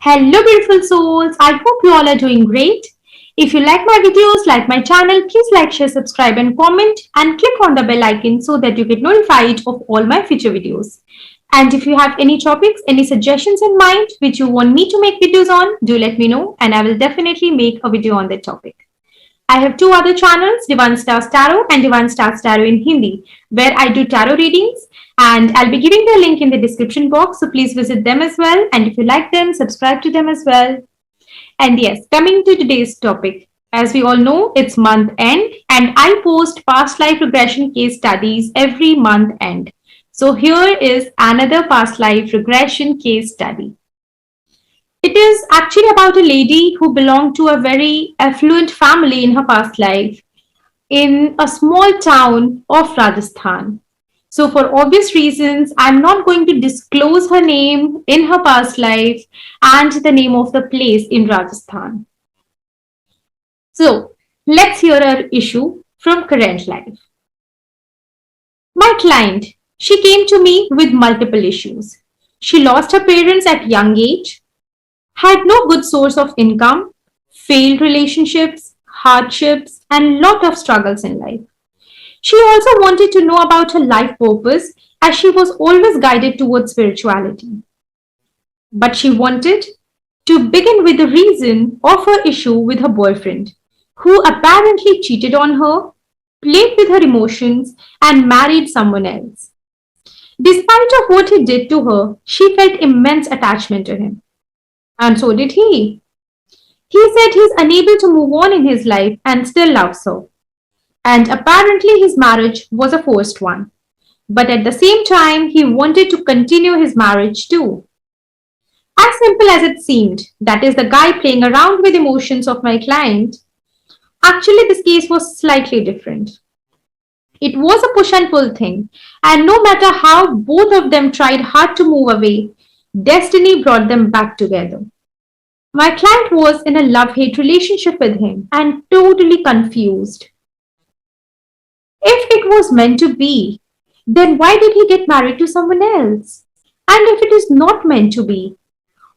Hello beautiful souls, I hope you all are doing great. If you like my videos, like my channel, please like, share, subscribe and comment and click on the bell icon so that you get notified of all my future videos. And if you have any topics, any suggestions in mind which you want me to make videos on, do let me know and I will definitely make a video on that topic. I have two other channels, Divine Stars Tarot and Divine Stars Tarot in Hindi, where I do tarot readings, and I'll be giving the link in the description box, so please visit them as well. And if you like them, subscribe to them as well. And yes, coming to today's topic. As we all know, it's month end, and I post past life regression case studies every month end. So here is another past life regression case study. It is actually about a lady who belonged to a very affluent family in her past life in a small town of Rajasthan. So, for obvious reasons, I'm not going to disclose her name in her past life and the name of the place in Rajasthan. So, let's hear her issue from current life. My client, she came to me with multiple issues. She lost her parents at young age, had no good source of income, failed relationships, hardships, and lot of struggles in life. She also wanted to know about her life purpose as she was always guided towards spirituality. But she wanted to begin with the reason of her issue with her boyfriend, who apparently cheated on her, played with her emotions, and married someone else. Despite of what he did to her, she felt immense attachment to him. And so did he. He said he's unable to move on in his life and still loves her. And apparently his marriage was a forced one. But at the same time, he wanted to continue his marriage too. As simple as it seemed, that is the guy playing around with emotions of my client, actually this case was slightly different. It was a push and pull thing, and no matter how both of them tried hard to move away, destiny brought them back together. My client was in a love-hate relationship with him and totally confused. If it was meant to be, then why did he get married to someone else? And if it is not meant to be,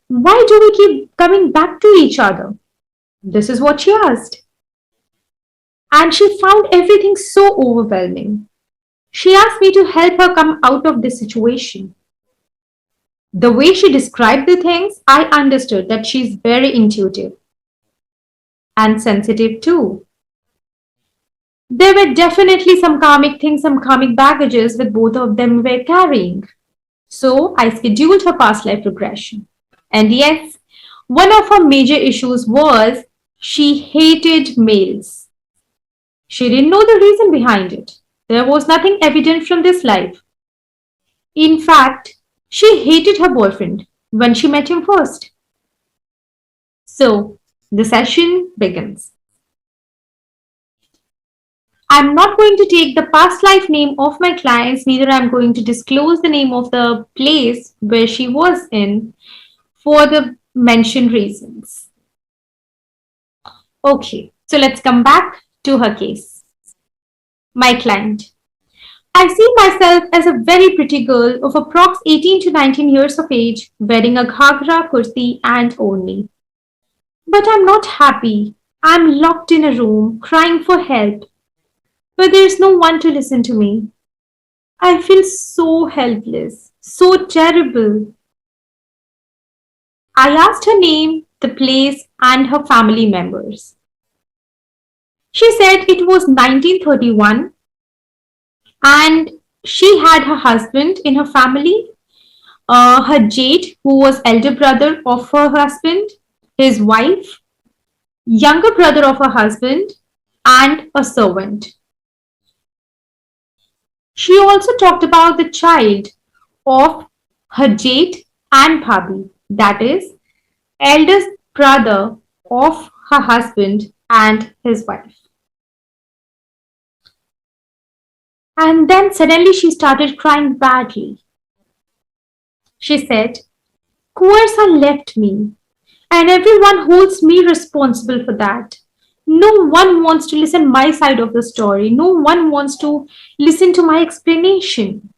why do we keep coming back to each other? This is what she asked. And she found everything so overwhelming. She asked me to help her come out of this situation. The way she described the things, I understood that she's very intuitive and sensitive too. There were definitely some karmic things, some karmic baggages with both of them were carrying. So I scheduled her past life regression. And yes, one of her major issues was she hated males. She didn't know the reason behind it. There was nothing evident from this life. In fact, she hated her boyfriend when she met him first. So, the session begins. I'm not going to take the past life name of my clients, neither I'm going to disclose the name of the place where she was in for the mentioned reasons. Okay, so let's come back to her case. My client. I see myself as a very pretty girl of approx 18 to 19 years of age, wearing a ghagra, kurti and orni. But I'm not happy. I'm locked in a room, crying for help. But there's no one to listen to me. I feel so helpless, so terrible. I asked her name, the place, and her family members. She said it was 1931 and she had her husband in her family, her Jade, who was elder brother of her husband, his wife, younger brother of her husband, and a servant. She also talked about the child of her Jade and Bhabhi, that is, eldest brother of her husband and his wife. And then suddenly she started crying badly. She said, Kuarsa left me, and everyone holds me responsible for that. No one wants to listen my side of the story. No one wants to listen to my explanation.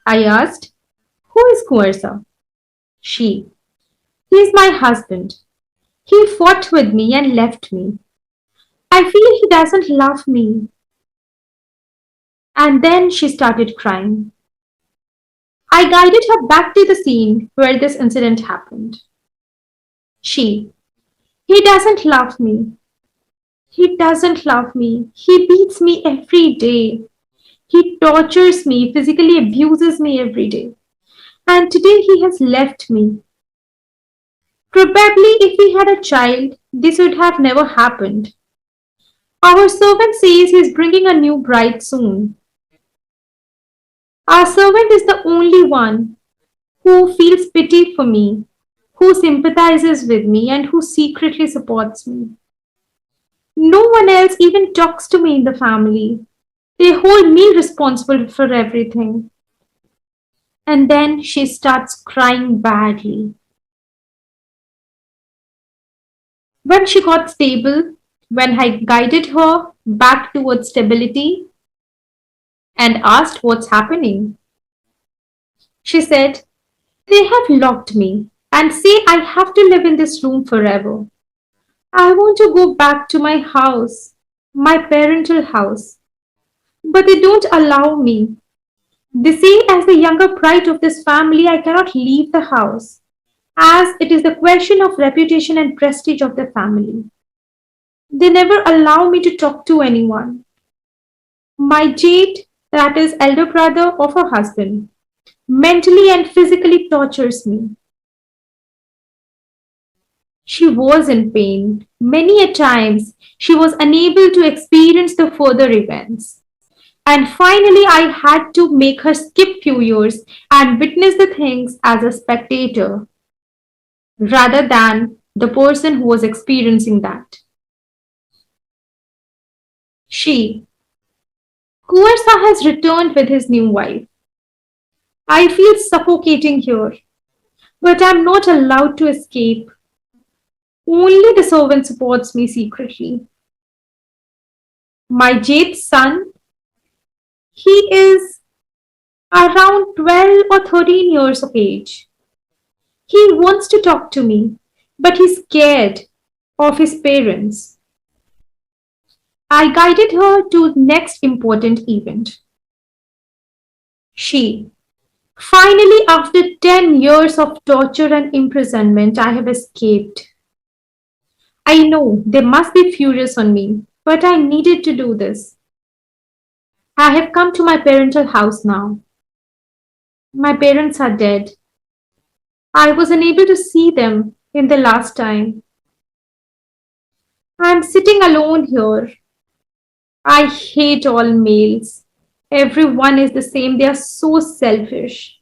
I asked, who is Kuarsa? She. He's my husband. He fought with me and left me. I feel he doesn't love me. And then she started crying. I guided her back to the scene where this incident happened. She, he doesn't love me. He doesn't love me. He beats me every day. He tortures me, physically abuses me every day. And today he has left me. Probably if we had a child, this would have never happened. Our servant says he's bringing a new bride soon. Our servant is the only one who feels pity for me, who sympathizes with me, and who secretly supports me. No one else even talks to me in the family. They hold me responsible for everything. And then she starts crying badly. When she got stable, when I guided her back towards stability and asked what's happening, she said, they have locked me and say I have to live in this room forever. I want to go back to my house, my parental house, but they don't allow me. They say, as the younger bride of this family, I cannot leave the house, as it is the question of reputation and prestige of the family. They never allow me to talk to anyone. My Jade, that is elder brother of her husband, mentally and physically tortures me. She was in pain. Many a times she was unable to experience the further events. And finally I had to make her skip few years and witness the things as a spectator rather than the person who was experiencing that. She, Kuarsa has returned with his new wife. I feel suffocating here, but I'm not allowed to escape. Only the servant supports me secretly. My Jade's son, he is around 12 or 13 years of age. He wants to talk to me, but he's scared of his parents. I guided her to the next important event. She, finally, after 10 years of torture and imprisonment, I have escaped. I know they must be furious on me, but I needed to do this. I have come to my parental house now. My parents are dead. I was unable to see them in the last time. I'm sitting alone here. I hate all males. Everyone is the same. They are so selfish.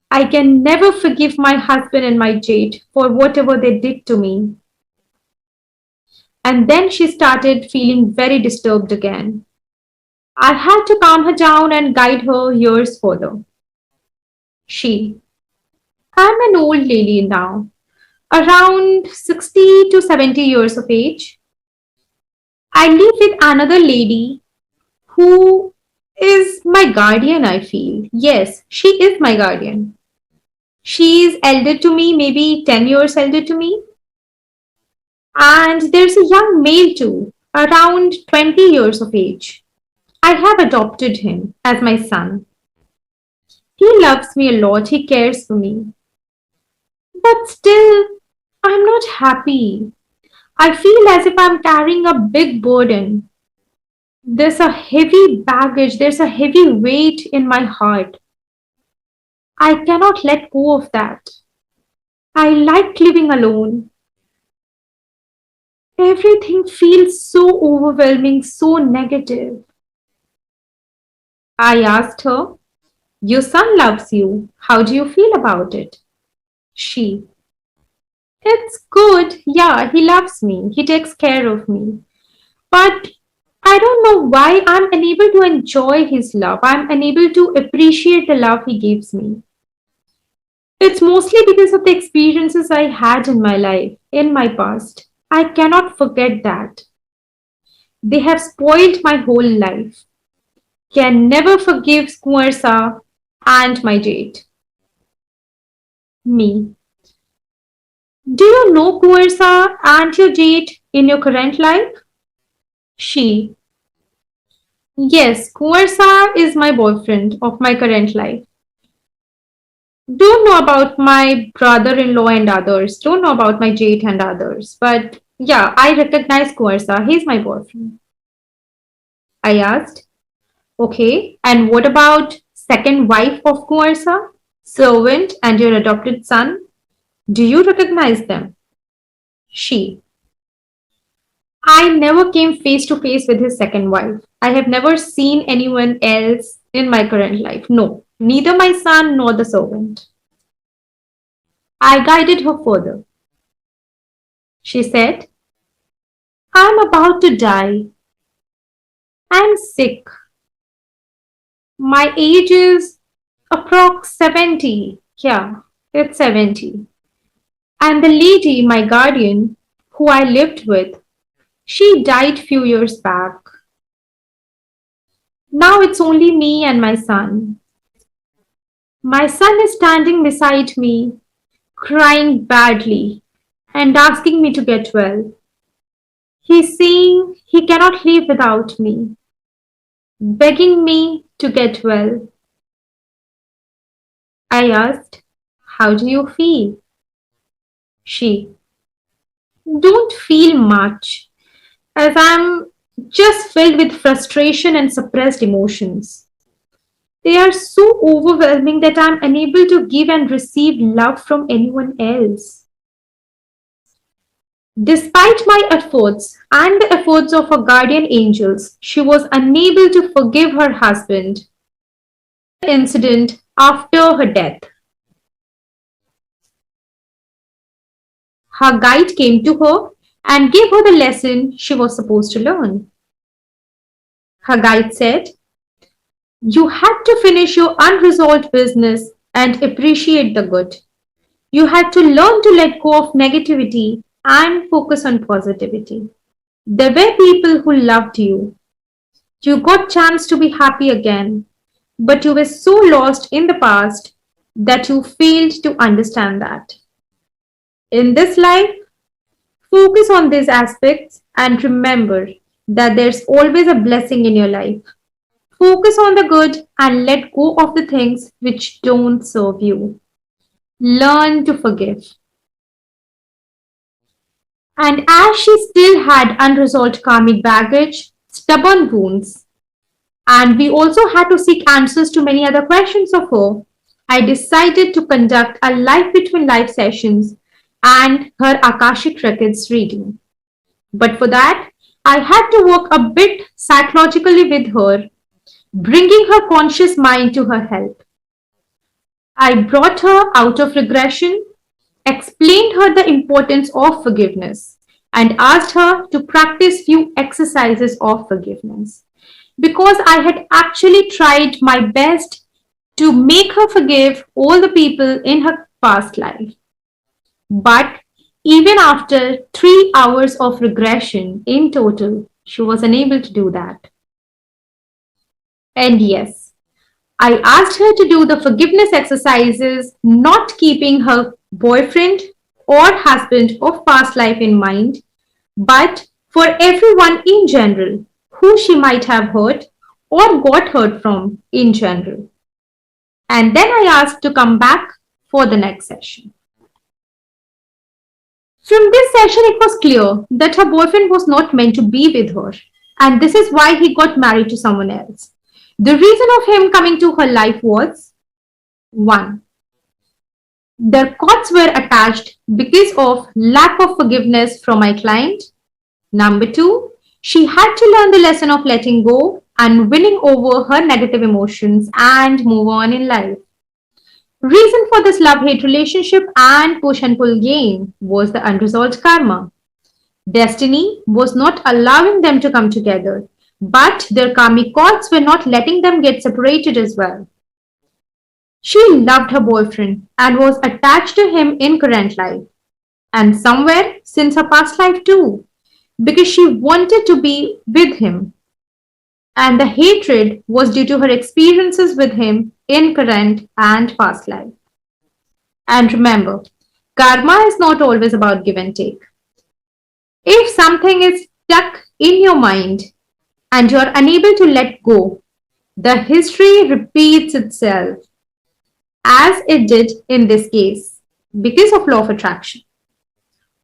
I can never forgive my husband and my Jade for whatever they did to me. And then she started feeling very disturbed again. I had to calm her down and guide her years further. She, I'm an old lady now, around 60 to 70 years of age. I live with another lady who is my guardian, I feel. Yes, she is my guardian. She is elder to me, maybe 10 years elder to me. And there's a young male too, around 20 years of age. I have adopted him as my son. He loves me a lot, he cares for me. But still, I'm not happy. I feel as if I'm carrying a big burden. There's a heavy baggage, there's a heavy weight in my heart. I cannot let go of that. I like living alone. Everything feels so overwhelming, so negative. I asked her, your son loves you. How do you feel about it? She, it's good. Yeah, he loves me. He takes care of me. But I don't know why I'm unable to enjoy his love. I'm unable to appreciate the love he gives me. It's mostly because of the experiences I had in my life, in my past. I cannot forget that. They have spoiled my whole life. Can never forgive Kuarsa and my Jade. Me. Do you know Kuersa and your date in your current life? She. Yes, Kuersa is my boyfriend of my current life. Don't know about my brother-in-law and others. Don't know about my date and others. But yeah, I recognize Kuersa. He's my boyfriend. I asked. Okay, and what about second wife of Kuersa? Servant and your adopted son? Do you recognize them? She. I never came face to face with his second wife. I have never seen anyone else in my current life. No, neither my son nor the servant. I guided her further. She said, I'm about to die. I'm sick. My age is approx 70. Yeah, it's 70. And the lady, my guardian, who I lived with, she died few years back. Now it's only me and my son. My son is standing beside me, crying badly and asking me to get well. He's saying he cannot live without me, begging me to get well. I asked, how do you feel? She, don't feel much, as I'm just filled with frustration and suppressed emotions. They are so overwhelming that I'm unable to give and receive love from anyone else. Despite my efforts and the efforts of her guardian angels, she was unable to forgive her husband the incident after her death. Her guide came to her and gave her the lesson she was supposed to learn. Her guide said, you had to finish your unresolved business and appreciate the good. You had to learn to let go of negativity and focus on positivity. There were people who loved you. You got chance to be happy again, but you were so lost in the past that you failed to understand that. In this life, focus on these aspects and remember that there's always a blessing in your life. Focus on the good and let go of the things which don't serve you. Learn to forgive. And as she still had unresolved karmic baggage, stubborn wounds, and we also had to seek answers to many other questions of her, I decided to conduct a life between life sessions and her Akashic Records reading. But for that, I had to work a bit psychologically with her, bringing her conscious mind to her help. I brought her out of regression, explained her the importance of forgiveness, and asked her to practice few exercises of forgiveness. Because I had actually tried my best to make her forgive all the people in her past life. But even after 3 hours of regression in total, she was unable to do that. And yes, I asked her to do the forgiveness exercises, not keeping her boyfriend or husband of past life in mind, but for everyone in general who she might have hurt or got hurt from in general. And then I asked to come back for the next session. From this session, it was clear that her boyfriend was not meant to be with her, and this is why he got married to someone else. The reason of him coming to her life was 1. Their courts were attached because of lack of forgiveness from my client. Number 2, she had to learn the lesson of letting go and winning over her negative emotions and move on in life. Reason for this love-hate relationship and push and pull game was the unresolved karma. Destiny was not allowing them to come together, but their karmic cords were not letting them get separated as well. She loved her boyfriend and was attached to him in current life, and somewhere since her past life too, because she wanted to be with him. And the hatred was due to her experiences with him in current and past life. And remember, Karma is not always about give and take. If something is stuck in your mind and you're unable to let go, the history repeats itself as it did in this case because of law of attraction.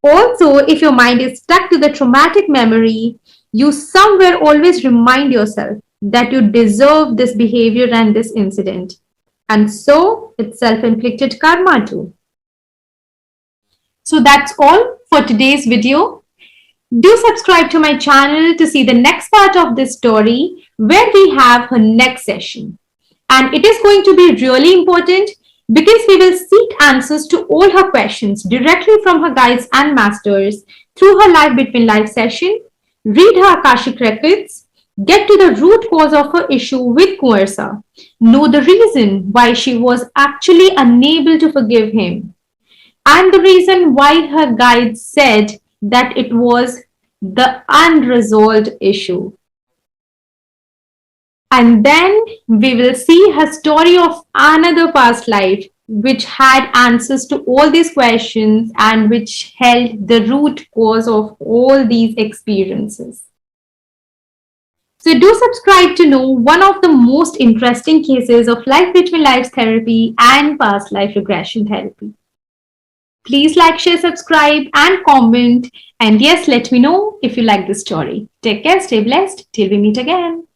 Also, if your mind is stuck to the traumatic memory, you somewhere always remind yourself that you deserve this behavior and this incident. And so it's self-inflicted karma too. So that's all for today's video. Do subscribe to my channel to see the next part of this story where we have her next session. And it is going to be really important because we will seek answers to all her questions directly from her guides and masters through her Life Between Life session, read her Akashic records, get to the root cause of her issue with Kuarsa, know the reason why she was actually unable to forgive him, and the reason why her guides said that it was the unresolved issue. And then we will see her story of another past life which had answers to all these questions and which held the root cause of all these experiences. So do subscribe to know one of the most interesting cases of life between lives therapy and past life regression therapy. Please like, share, subscribe, and comment. And yes, let me know if you like this story. Take care, stay blessed. Till we meet again.